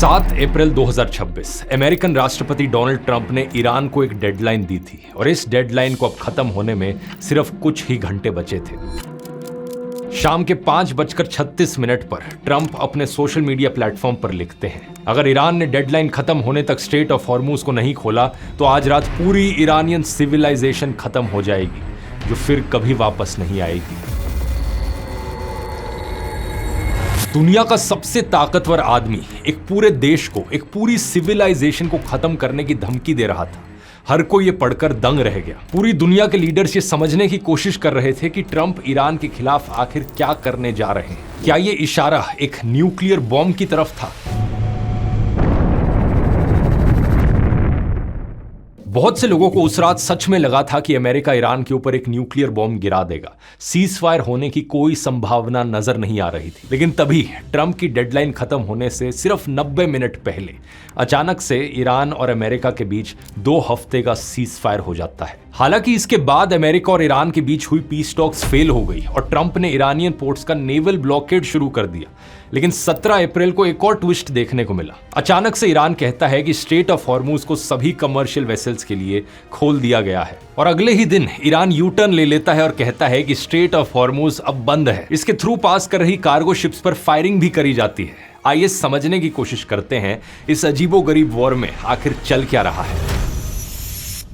7 अप्रैल 2026 American राष्ट्रपति Donald Trump ने Iran को एक डेडलाइन दी थी और इस डेडलाइन को अब खत्म होने में सिर्फ कुछ ही घंटे बचे थे। शाम के 5:36 पर ट्रंप अपने सोशल मीडिया प्लेटफॉर्म पर लिखते हैं, अगर ईरान ने डेडलाइन खत्म होने तक स्ट्रेट ऑफ हॉर्मूज को नहीं खोला तो आज रात पूरी ईरानियन सिविलाइजेशन खत्म हो जाएगी, जो फिर कभी वापस नहीं आएगी। दुनिया का सबसे ताकतवर आदमी एक पूरे देश को, एक पूरी सिविलाइजेशन को खत्म करने की धमकी दे रहा था। हर कोई ये पढ़कर दंग रह गया। पूरी दुनिया के लीडर्स ये समझने की कोशिश कर रहे थे कि ट्रंप ईरान के खिलाफ आखिर क्या करने जा रहे हैं। क्या ये इशारा एक न्यूक्लियर बॉम्ब की तरफ था? बहुत से लोगों को उस रात सच में लगा था कि अमेरिका ईरान के ऊपर एक न्यूक्लियर बॉम्ब गिरा देगा। सीज फायर होने की कोई संभावना नजर नहीं आ रही थी। लेकिन तभी ट्रंप की डेडलाइन खत्म होने से सिर्फ 90 मिनट पहले अचानक से ईरान और अमेरिका के बीच 2 हफ्ते का सीज फायर हो जाता है। हालांकि इसके बाद अमेरिका और ईरान के बीच हुई पीस टॉक्स फेल हो गई और ट्रंप ने ईरानियन पोर्ट्स का नेवल ब्लॉकेड शुरू कर दिया। लेकिन 17 अप्रैल को एक और ट्विस्ट देखने को मिला। अचानक से ईरान कहता है कि स्ट्रेट ऑफ हॉर्मूज को सभी कमर्शियल वेसल्स के लिए खोल दिया गया है और अगले ही दिन ईरान यू टर्न ले लेता है और कहता है कि स्ट्रेट ऑफ हॉर्मूज अब बंद है। इसके थ्रू पास कर रही कार्गो शिप्स पर फायरिंग भी करी जाती है। आइए समझने की कोशिश करते हैं इस अजीबोगरीब वॉर में आखिर चल क्या रहा है।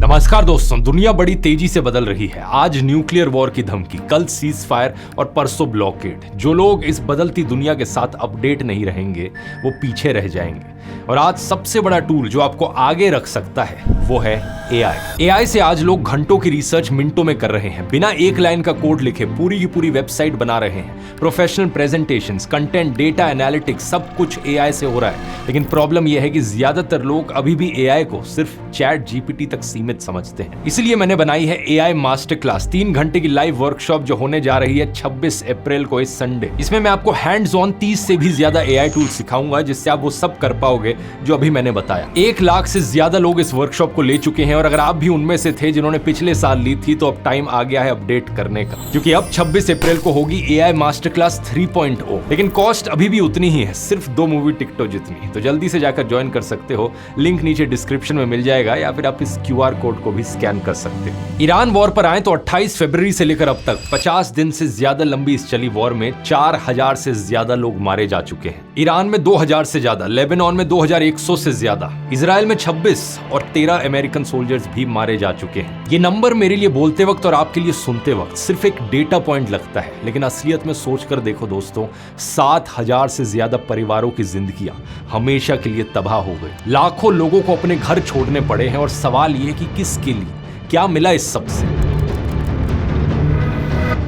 नमस्कार दोस्तों, दुनिया बड़ी तेजी से बदल रही है। आज न्यूक्लियर वॉर की धमकी, कल सीज फायर और परसों ब्लॉकेड। जो लोग इस बदलती दुनिया के साथ अपडेट नहीं रहेंगे वो पीछे रह जाएंगे। और आज सबसे बड़ा टूल जो आपको आगे रख सकता है वो है एआई। एआई से आज लोग घंटों की रिसर्च मिनटों में कर रहे हैं। बिना एक लाइन का कोड लिखे पूरी की पूरी वेबसाइट बना रहे हैं। Professional presentations, content, data analytics सब कुछ एआई से हो रहा है। लेकिन प्रॉब्लम यह है कि ज्यादातर लोग अभी भी एआई को सिर्फ चैट जीपीटी तक सीमित समझते हैं। इसलिए मैंने बनाई है एआई मास्टर क्लास, 3 घंटे की लाइव वर्कशॉप जो होने जा रही है 26 अप्रैल को, इस संडे। इसमें मैं आपको हैंड्स ऑन 30 से भी ज्यादा एआई टूल सिखाऊंगा जिससे आप वो सब कर पाओगे जो अभी मैंने बताया। 1 लाख से ज्यादा लोग इस वर्कशॉप को ले चुके हैं और अगर आप भी उनमें से थे जिन्होंने पिछले साल ली थी तो अब टाइम आ गया है अपडेट करने का, क्योंकि अब 26 अप्रैल को होगी एआई मास्टर क्लास 3.0। लेकिन कॉस्ट अभी भी उतनी ही है, सिर्फ 2 मूवी टिकटों जितनी। तो जल्दी से जाकर ज्वाइन कर सकते हो, लिंक नीचे डिस्क्रिप्शन में मिल जाएगा या फिर आप इस क्यूआर कोड को भी स्कैन कर सकते हो। ईरान वॉर पर आए तो 28 फरवरी से लेकर अब तक 50 दिन से ज्यादा लंबी इस चली वॉर में 4000 से ज्यादा लोग मारे जा चुके हैं। ईरान में 2000 से ज्यादा, लेबनान में 2100 से ज्यादा, इजराइल में 26 और 13 अमेरिकन सोल्जर्स भी मारे जा चुके हैं। ये नंबर मेरे लिए बोलते वक्त और आपके लिए सुनते वक्त सिर्फ एक डेटा पॉइंट लगता है, लेकिन असलियत में सोचकर देखो दोस्तों, 7000 से ज्यादा परिवारों की जिंदगियां हमेशा के लिए तबाह हो गई। लाखों लोगों को अपने घर छोड़ने पड़े हैं और सवाल ये कि किसके लिए, क्या मिला इस सब से।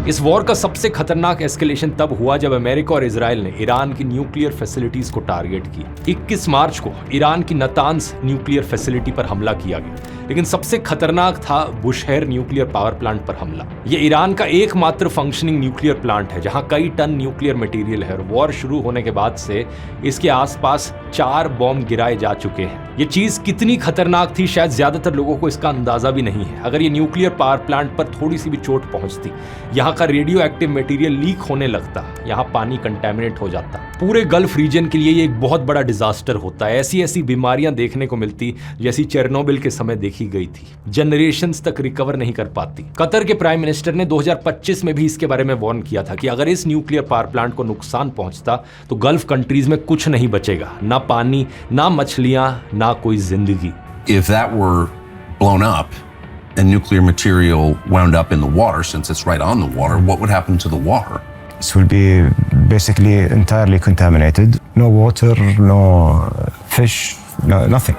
इस वॉर का सबसे खतरनाक एस्केलेशन तब हुआ जब अमेरिका और इजराइल ने ईरान की न्यूक्लियर फैसिलिटीज को टारगेट किया। 21 मार्च को ईरान की नतांज न्यूक्लियर फैसिलिटी पर हमला किया गया। लेकिन सबसे खतरनाक था बुशहेर न्यूक्लियर पावर प्लांट पर हमला। यह ईरान का एकमात्र फंक्शनिंग न्यूक्लियर प्लांट है जहां कई टन न्यूक्लियर मटेरियल है और वॉर शुरू होने के बाद से इसके आसपास 4 बॉम्ब गिराए जा चुके हैं। ये चीज कितनी खतरनाक थी शायद ज्यादातर लोगों को इसका अंदाजा भी नहीं है। अगर ये न्यूक्लियर पावर प्लांट पर थोड़ी सी भी चोट पहुंचती, यहाँ का रेडियो एक्टिव मटेरियल लीक होने लगता, यहाँ पानी कंटेमिनेट हो जाता। पूरे गल्फ रीजन के लिए ये एक बहुत बड़ा डिजास्टर होता है। ऐसी बीमारियां देखने को मिलती जैसी चेरनोबिल के समय देखी गई थी। जनरेशंस तक रिकवर नहीं कर पाती। कतर के प्राइम मिनिस्टर ने 2025 में भी इसके बारे में वार्न किया था कि अगर इस न्यूक्लियर पावर प्लांट को नुकसान पहुंचता तो गल्फ कंट्रीज में कुछ नहीं बचेगा, ना पानी, ना मछलियां, ना कोई जिंदगी। If that were blown up and nuclear material wound up in the water, since it's right on the water, what would happen to the water? This will be basically entirely contaminated. No water, no fish, no, nothing.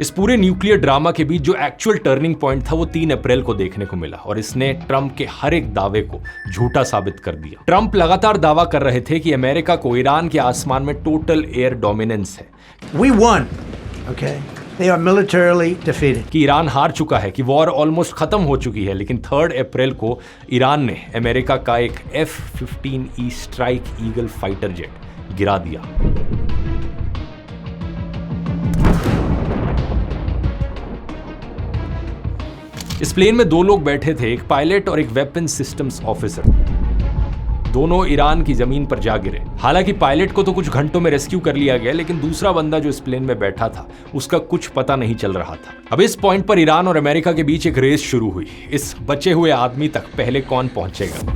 इस पूरे nuclear drama के बीच जो actual turning point था वो 3 अप्रैल को देखने को मिला और इसने ट्रंप के हर एक दावे को झूठा साबित कर दिया। ट्रंप लगातार दावा कर रहे थे कि अमेरिका को ईरान के आसमान में टोटल एयर डोमिनेंस है। We won. Okay. They are militarily defeated. कि ईरान हार चुका है, कि वॉर ऑलमोस्ट खत्म हो चुकी है। लेकिन 3 अप्रैल को ईरान ने अमेरिका का एक F-15E strike eagle fighter jet गिरा दिया। इस प्लेन में 2 लोग बैठे थे, एक पायलट और एक वेपन सिस्टम्स ऑफिसर। दोनों ईरान की जमीन पर जा गिरे। हालांकि पायलट को तो कुछ घंटों में रेस्क्यू कर लिया गया, लेकिन दूसरा बंदा जो इस प्लेन में बैठा था उसका कुछ पता नहीं चल रहा था। अब इस पॉइंट पर ईरान और अमेरिका के बीच एक रेस शुरू हुई। इस बचे हुए आदमी तक पहले कौन पहुंचेगा।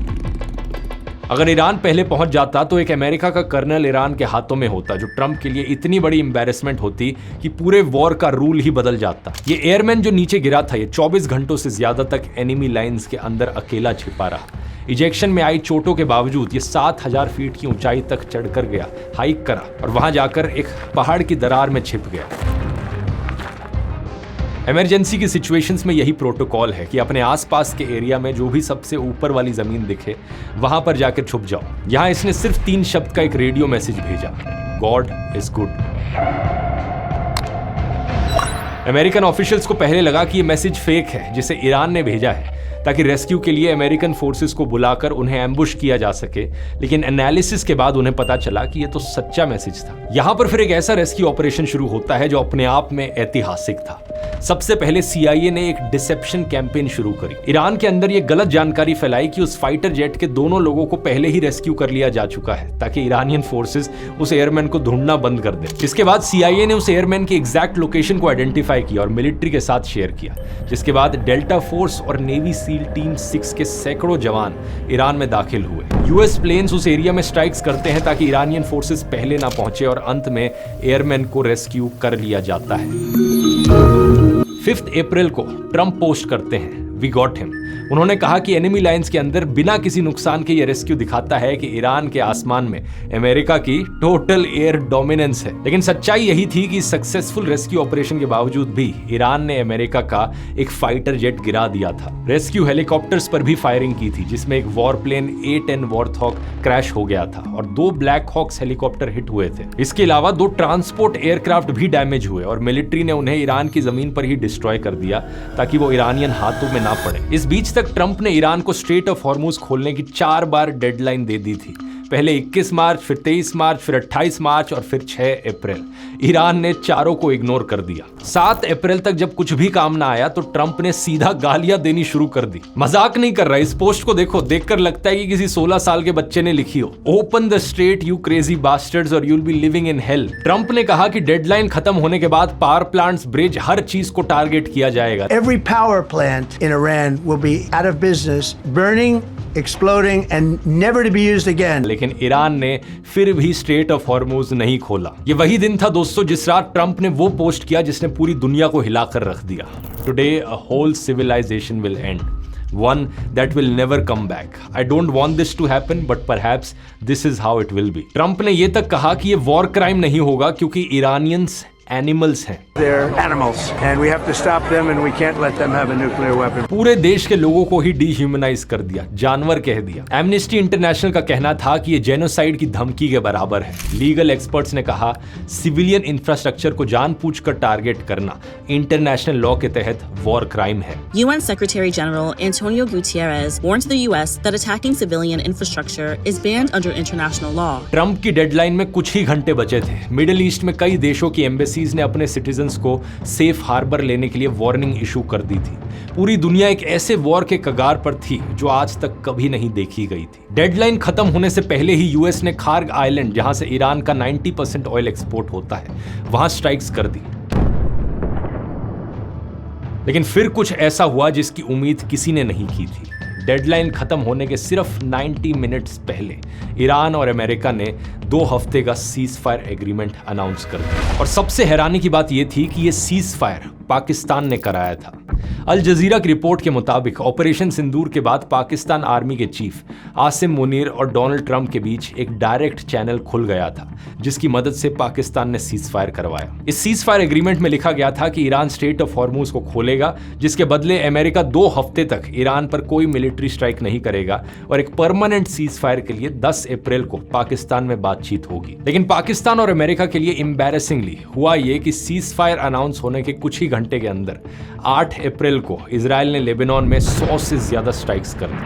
अगर ईरान पहले पहुंच जाता तो एक अमेरिका का कर्नल ईरान के हाथों में होता, जो ट्रंप के लिए इतनी बड़ी एम्बैरेसमेंट होती कि पूरे वॉर का रूल ही बदल जाता। ये एयरमैन जो नीचे गिरा था, ये 24 घंटों से ज्यादा तक एनिमी लाइंस के अंदर अकेला छिपा रहा। इजेक्शन में आई चोटों के बावजूद ये 7000 फीट की ऊंचाई तक चढ़कर गया, हाइक करा और वहां जाकर एक पहाड़ की दरार में छिप गया। इमरजेंसी की सिचुएशंस में यही प्रोटोकॉल है कि अपने आसपास के एरिया में जो भी सबसे ऊपर वाली जमीन दिखे वहां पर जाकर छुप जाओ। यहां इसने सिर्फ 3 शब्द का एक रेडियो मैसेज भेजा, God is good. American officials को पहले लगा कि यह मैसेज फेक है जिसे ईरान ने भेजा है ताकि रेस्क्यू के लिए अमेरिकन फोर्सेस को बुलाकर उन्हें एम्बुश किया जा सके, लेकिन एनालिसिस के बाद उन्हें पता चला कि यह तो सच्चा मैसेज था। यहां पर फिर एक ऐसा रेस्क्यू ऑपरेशन शुरू होता है जो अपने आप में ऐतिहासिक था। सबसे पहले CIA ने एक डिसेप्शन कैंपेन शुरू करी। ईरान के अंदर यह गलत जानकारी फैलाई कि उस फाइटर जेट के दोनों लोगों को पहले ही रेस्क्यू कर लिया जा चुका है, ताकि ईरानियन फोर्सेस उस एयरमैन को ढूंढना बंद कर दे। इसके बाद CIA ने उस एयरमैन की एग्जैक्ट लोकेशन को आइडेंटिफाई किया और मिलिट्री के साथ शेयर किया, जिसके बाद डेल्टा फोर्स और नेवी सील टीम 6 के सैकड़ों जवान ईरान में दाखिल हुए। US प्लेन्स उस एरिया में स्ट्राइक्स करते हैं ताकि ईरानियन फोर्सेस पहले ना पहुंचे और अंत में एयरमैन को रेस्क्यू कर लिया जाता है। 5 अप्रैल को ट्रंप पोस्ट करते हैं, वी गॉट हिम। उन्होंने कहा कि एनिमी लाइंस के अंदर बिना किसी नुकसान के ये रेस्क्यू दिखाता है कि ईरान के आसमान में अमेरिका की टोटल एयर डोमिनेंस है। लेकिन सच्चाई यही थी कि सक्सेसफुल रेस्क्यू ऑपरेशन के बावजूद भी ईरान ने अमेरिका का एक फाइटर जेट गिरा दिया था। रेस्क्यू हेलीकॉप्टर्स पर भी फायरिंग की थी, जिसमें एक war plane A-10 warthog crash हो गया था और 2 ब्लैक हॉक्स हेलीकॉप्टर हिट हुए थे। इसके अलावा 2 ट्रांसपोर्ट एयरक्राफ्ट भी डैमेज हुए और मिलिट्री ने उन्हें ईरान की जमीन पर ही डिस्ट्रॉय कर दिया ताकि वो ईरानियन हाथों में ना पड़े। इस बीच तक ट्रंप ने ईरान को स्ट्रेट ऑफ हॉर्मुज खोलने की 4 बार डेडलाइन दे दी थी। पहले 21 मार्च, फिर 23 मार्च, फिर 28 मार्च और फिर 6 अप्रैल। ईरान ने चारों को इग्नोर कर दिया। 7 अप्रैल तक जब कुछ भी काम ना आया तो ट्रंप ने सीधा गालियां देनी शुरू कर दी। मजाक नहीं कर रहा, इस पोस्ट को देखो, देखकर लगता है कि किसी 16 साल के बच्चे ने लिखी हो। Open the strait you crazy bastards और you'll be living in hell. Trump ने कहा कि डेडलाइन खत्म होने के बाद पावर प्लांट्स, ब्रिज, हर चीज को टारगेट किया जाएगा। Every power plant in Iran will be out of business, burning, exploding and never to be used again. लेकिन ईरान ने फिर भी स्ट्रेट ऑफ हॉर्मुज नहीं खोला। ये वही दिन था दोस्तों जिस रात ट्रंप ने वो पोस्ट किया जिसने पूरी दुनिया को हिलाकर रख दिया। Today a whole civilization will end, one that will never come back. I don't want this to happen, but perhaps this is how it will be. Trump ने ये तक कहा कि ये वॉर क्राइम नहीं होगा क्योंकि ईरानियंस एनिमल्स हैं। They're animals and we have to stop them and we can't let them have a nuclear weapon. पूरे देश के लोगों को ही डिह्यूमनाइज कर दिया, जानवर कह दिया। एमनेस्टी इंटरनेशनल का कहना था कि ये जेनोसाइड की धमकी के बराबर है। लीगल एक्सपर्ट्स ने कहा सिविलियन इंफ्रास्ट्रक्चर को जानबूझकर टारगेट करना इंटरनेशनल लॉ के तहत वॉर क्राइम है। UN Secretary General Antonio Guterres warned the US that attacking civilian infrastructure is banned under international law. Trump की डेडलाइन में कुछ ही घंटे बचे थे। मिडिल ईस्ट में कई देशों की एम्बेसीज ने अपने सिटीजन्स को सेफ हार्बर लेने के लिए वार्निंग इशू कर दी थी। पूरी दुनिया एक ऐसे वॉर के कगार पर थी जो आज तक कभी नहीं देखी गई थी। डेडलाइन खत्म होने से पहले ही यूएस ने खार्ग आइलैंड, जहां से ईरान का 90% ऑयल एक्सपोर्ट होता है, वहां स्ट्राइक्स कर दी। लेकिन फिर कुछ ऐसा हुआ जिसकी उम्मीद किसी ने नहीं की थी। डेडलाइन खत्म होने के सिर्फ 90 मिनट्स पहले ईरान और अमेरिका ने 2 हफ्ते का सीज फायर एग्रीमेंट अनाउंस कर दिया। और सबसे हैरानी की बात यह थी कि यह सीज फायर पाकिस्तान ने कराया था। अल जजीरा की रिपोर्ट के मुताबिक ऑपरेशन सिंदूर के बाद पाकिस्तान आर्मी के चीफ आसिम मुनीर और डोनाल्ड ट्रंप के बीच एक डायरेक्ट चैनल खुल गया था, जिसकी मदद से पाकिस्तान ने सीज फायर करवाया। इस सीज फायर एग्रीमेंट में लिखा गया था कि ईरान स्ट्रेट ऑफ हॉर्मुज को खोलेगा, जिसके बदले अमेरिका 2 हफ्ते तक ईरान पर कोई मिलिट्री स्ट्राइक नहीं करेगा और एक परमानेंट सीज फायर के लिए 10 अप्रैल को पाकिस्तान में बातचीत होगी। लेकिन पाकिस्तान और अमेरिका के लिए एम्बैरेसिंगली हुआ यह कि सीज फायर अनाउंस होने के कुछ ही घंटे के अंदर 8 अप्रैल को इजराइल ने लेबनान में 100 से ज्यादा स्ट्राइक्स कर दी।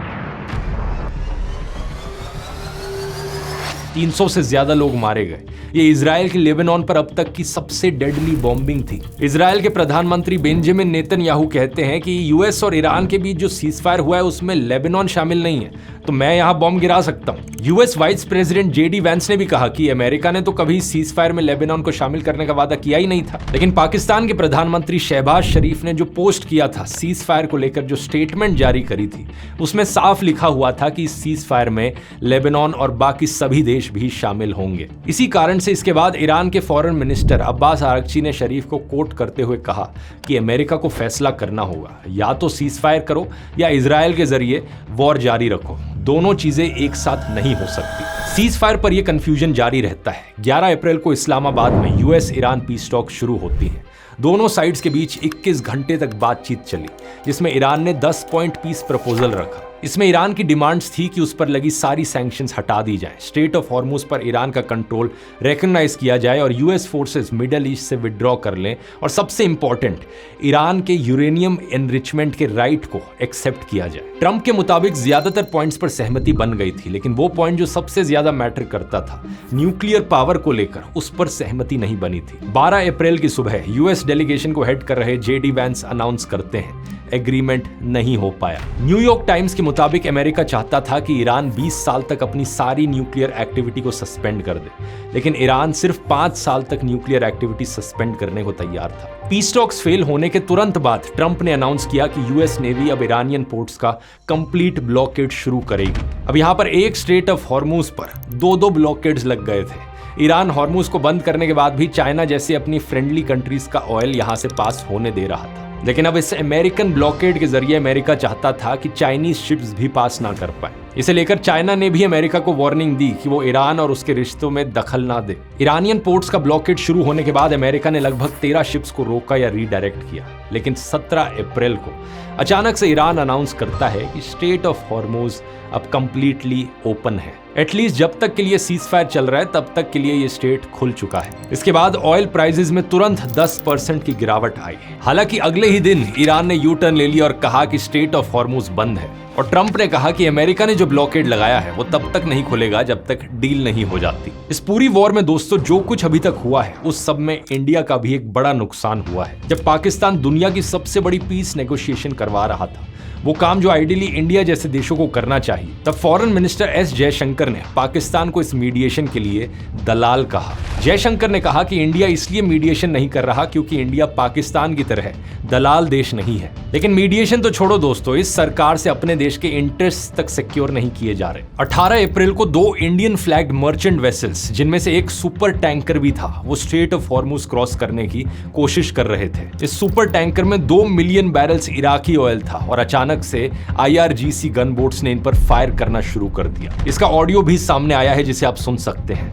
300 से ज्यादा लोग मारे गए। ये इजराइल के लेबनान पर अब तक की सबसे डेडली बॉम्बिंग थी। इजराइल के प्रधानमंत्री बेंजामिन नेतन्याहू कहते हैं कि यूएस और ईरान के बीच जो सीजफायर हुआ है उसमें लेबनान शामिल नहीं है, तो मैं यहां बॉम्ब गिरा सकता हूं। US vice president JD Vance ने भी कहा कि अमेरिका ने तो कभी सीजफायर में लेबनान को शामिल करने का वादा किया ही नहीं था। लेकिन पाकिस्तान के प्रधानमंत्री शहबाज शरीफ ने जो पोस्ट किया था, सीजफायर को लेकर जो स्टेटमेंट जारी करी थी, उसमें साफ लिखा हुआ था कि इस सीजफायर में लेबनान और बाकी सभी देश भी शामिल होंगे। इसी कारण से इसके बाद ईरान के फॉरेन मिनिस्टर अब्बास आरगची ने शरीफ को कोट करते हुए कहा कि अमेरिका को फैसला करना होगा, या तो सीजफायर करो या इजराइल के जरिए वॉर जारी रखो, दोनों चीजें एक साथ नहीं हो सकती। सीजफायर पर यह कंफ्यूजन जारी रहता है। 11 अप्रैल को इस्लामाबाद में यूएस ईरान पीस टॉक शुरू होती है। दोनों साइड्स के बीच 21 घंटे तक बातचीत चली, जिसमें ईरान ने 10 पॉइंट पीस प्रपोजल रखा। इसमें ईरान की डिमांड्स थी कि उस पर लगी सारी सैंक्शंस हटा दी जाए, स्ट्रेट ऑफ हॉर्मुज पर ईरान का कंट्रोल रिकॉग्नाइज किया जाए और यूएस फोर्सेस मिडल ईस्ट से विड्रॉ कर लें, और सबसे इंपॉर्टेंट, ईरान के यूरेनियम एनरिचमेंट के राइट को एक्सेप्ट किया जाए। ट्रंप के मुताबिक ज्यादातर पॉइंट्स पर सहमति बन गई थी, लेकिन वो पॉइंट जो सबसे ज्यादा मैटर करता था, न्यूक्लियर पावर को लेकर, उस पर सहमति नहीं बनी थी। 12 अप्रैल की सुबह यूएस डेलीगेशन को हेड कर रहे जेडी वैंस अनाउंस करते हैं एग्रीमेंट नहीं हो पाया। न्यूयॉर्क टाइम्स के मुताबिक अमेरिका चाहता था कि ईरान 20 साल तक अपनी सारी न्यूक्लियर एक्टिविटी को सस्पेंड कर दे, लेकिन ईरान सिर्फ 5 साल तक न्यूक्लियर एक्टिविटी सस्पेंड करने को तैयार था। पीस टॉक्स फेल होने के तुरंत बाद ट्रंप ने अनाउंस किया कि यूएस नेवी अब ईरानियन पोर्ट्स का कंप्लीट ब्लॉकेड शुरू करेगी। अब यहां पर एक स्ट्रेट ऑफ हॉर्मुज पर 2-2 ब्लॉकेड्स लग गए थे। ईरान हॉर्मुज को बंद करने के बाद भी चाइना जैसे अपनी फ्रेंडली कंट्रीज का ऑयल यहां से पास होने दे रहा था, लेकिन अब इस अमेरिकन ब्लॉकेड के जरिए अमेरिका चाहता था कि चाइनीज शिप्स भी पास ना कर पाए। इसे लेकर चाइना ने भी अमेरिका को वार्निंग दी कि वो ईरान और उसके रिश्तों में दखल ना दे। ईरानियन पोर्ट्स का ब्लॉकेड शुरू होने के बाद अमेरिका ने लगभग 13 शिप्स को रोका या रीडायरेक्ट किया, लेकिन 17 अप्रैल को अचानक से ईरान अनाउंस करता है कि स्ट्रेट ऑफ हॉर्मुज अब कंप्लीटली ओपन है। एटलीस्ट जब तक के लिए सीजफायर चल रहा है तब तक के लिए ये स्टेट खुल चुका है। इसके बाद ऑयल प्राइसेस में तुरंत 10% की गिरावट आई। हालांकि अगले ही दिन ईरान ने यू टर्न ले लिया और कहा कि स्ट्रेट ऑफ हॉर्मुज बंद है, और ट्रंप ने कहा कि अमेरिका ने जो ब्लॉकेड लगाया है वो तब तक नहीं खुलेगा जब तक डील नहीं हो जाती। इस पूरी वॉर में दोस्तों जो कुछ अभी तक हुआ है उस सब में इंडिया का भी एक बड़ा नुकसान हुआ है। जब पाकिस्तान दुनिया की सबसे बड़ी पीस नेगोशिएशन करवा रहा था, वो काम जो आइडियली इंडिया जैसे देशों को करना चाहिए, तब फॉरेन मिनिस्टर एस जयशंकर ने पाकिस्तान को इस मीडिएशन के लिए दलाल कहा। जयशंकर ने कहा कि इंडिया इसलिए मीडिएशन नहीं कर रहा क्योंकि इंडिया पाकिस्तान की तरह दलाल देश नहीं है। लेकिन मीडिएशन तो छोड़ो दोस्तों, इस सरकार से अपने देश के इंटरेस्ट तक सिक्योर नहीं किए जा रहे। 18 अप्रैल को 2 इंडियन फ्लैग्ड मर्चेंट वेसल्स, जिनमें से एक सुपर टैंकर भी था, वो स्ट्रेट ऑफ हॉर्मुज क्रॉस करने की कोशिश कर रहे थे। इस सुपर टैंकर में 2 मिलियन बैरल्स इराकी ऑयल था और अचानक से IRGC गन बोट्स ने इन पर फायर करना शुरू कर दिया। इसका ऑडियो भी सामने आया है जिसे आप सुन सकते हैं।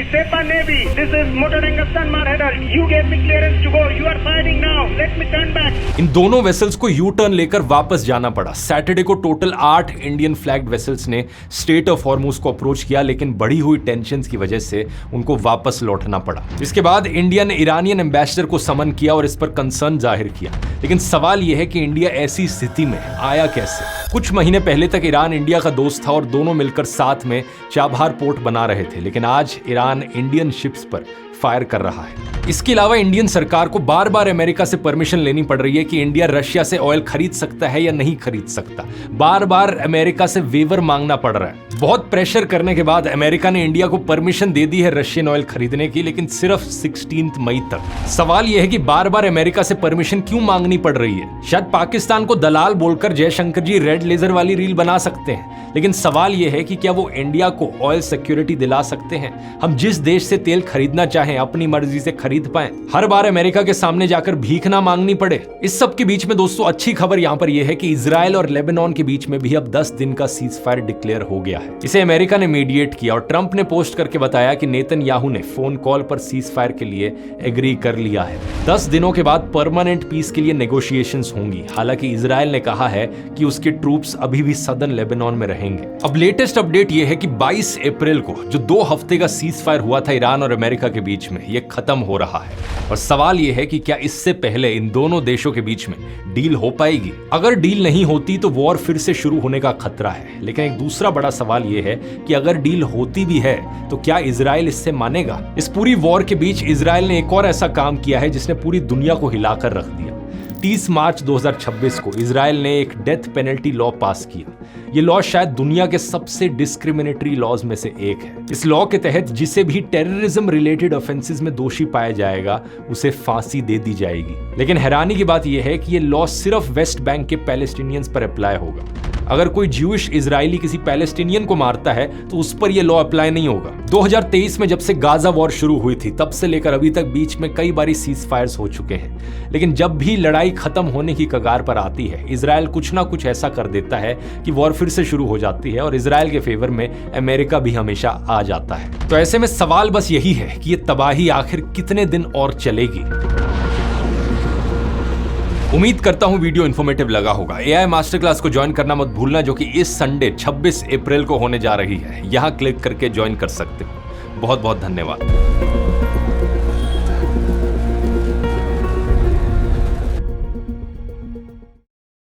Sepa Navy, this is Motor Engelstan Marheder. You gave me clearance to go. You are fighting now. Let me turn back. इन दोनों वेसल्स को यू टर्न लेकर वापस जाना पड़ा। सैटरडे को टोटल 8 इंडियन फ्लैग्ड वेसल्स ने स्ट्रेट ऑफ हॉर्मुज को approach किया, लेकिन बढ़ी हुई टेंशंस की वजह से उनको वापस लौटना पड़ा। इसके बाद इंडिया ने ईरानियन एम्बेसडर को समन किया और इस पर कंसर्न जाहिर किया। लेकिन सवाल यह है कि इंडिया ऐसी स्थिति में आया कैसे? कुछ महीने पहले तक ईरान इंडिया का दोस्त था और दोनों मिलकर साथ में चाबहार पोर्ट बना रहे थे, लेकिन आज ईरान इंडियन शिप्स पर फायर कर रहा है। इसके अलावा इंडियन सरकार को बार बार अमेरिका से परमिशन लेनी पड़ रही है कि इंडिया रशिया से ऑयल खरीद सकता है या नहीं खरीद सकता। बार बार अमेरिका से वेवर मांगना पड़ रहा है। बहुत प्रेशर करने के बाद अमेरिका ने इंडिया को परमिशन दे दी है रशियन ऑयल खरीदने की, लेकिन सिर्फ 16 मई तक। सवाल यह है कि बार बार अमेरिका से परमिशन क्यों मांगनी पड़ रही है? शायद पाकिस्तान को दलाल बोलकर जयशंकर जी रेड लेजर वाली रील बना सकते हैं, लेकिन सवाल यह है कि क्या वो इंडिया को ऑयल सिक्योरिटी दिला सकते हैं? हम जिस देश से तेल खरीदना चाहें अपनी मर्जी से खरीद पाएं, हर बार अमेरिका के सामने जाकर भीख ना मांगनी पड़े। इस सब के बीच में दोस्तों अच्छी खबर यहां पर यह है कि इजराइल और लेबनान के बीच में भी अब 10 दिन का सीज फायर डिक्लेयर हो गया है। इसे अमेरिका ने मीडिएट किया और ट्रंप ने पोस्ट करके बताया कि नेतन्याहू ने फोन कॉल पर सीज फायर के लिए एग्री कर लिया है। 10 दिनों के बाद परमानेंट पीस के लिए नेगोशिएशंस होंगी। हालांकि इजराइल ने कहा है कि उसके ट्रूप्स अभी भी सदर्न लेबनान में रहेंगे। अब लेटेस्ट अपडेट यह है कि 22 अप्रैल को जो 2 हफ्ते का सीज फायर हुआ था ईरान और अमेरिका के बीच में, यह खत्म हो रहा रहा है और सवाल यह है कि क्या इससे पहले इन दोनों देशों के बीच में डील हो पाएगी। अगर डील नहीं होती तो वॉर फिर से शुरू होने का खतरा है। लेकिन एक दूसरा बड़ा सवाल यह है कि अगर डील होती भी है तो क्या इजराइल इससे मानेगा। इस पूरी वॉर के बीच इजराइल ने एक और ऐसा काम किया है जिसने पूरी दुनिया को हिलाकर रख दिया। 30 मार्च 2026 को इजराइल ने एक डेथ पेनल्टी लॉ पास किया। ये लॉ शायद दुनिया के सबसे डिस्क्रिमिनेटरी लॉज में से एक है। इस लॉ के तहत जिसे भी टेररिज्म रिलेटेड ऑफेंसेस में दोषी पाया जाएगा उसे फांसी दे दी जाएगी। लेकिन हैरानी की बात यह है कि ये लॉ सिर्फ वेस्ट बैंक के पैलेस्टीनियंस पर अप्लाई होगा। अगर कोई ज्यूइश इजरायली किसी पैलेस्टीनियन को मारता है तो उस पर यह लॉ अप्लाई नहीं होगा। 2023 में जब से गाजा वॉर शुरू हुई थी तब से लेकर अभी तक बीच में कई बारी सीज फायर्स हो चुके हैं। लेकिन जब भी लड़ाई खत्म होने की कगार पर आती है इजराइल कुछ ना कुछ ऐसा कर देता है कि वॉर फिर से शुरू हो जाती है और इजराइल के फेवर में अमेरिका भी हमेशा आ जाता है। तो ऐसे में सवाल बस यही है कि ये तबाही आखिर कितने दिन और चलेगी। उम्मीद करता हूं वीडियो इन्फॉर्मेटिव लगा होगा। एआई मास्टर क्लास को ज्वाइन करना मत भूलना, जो कि इस संडे 26 अप्रैल को होने जा रही है। यहां क्लिक करके ज्वाइन कर सकते हो। बहुत बहुत धन्यवाद।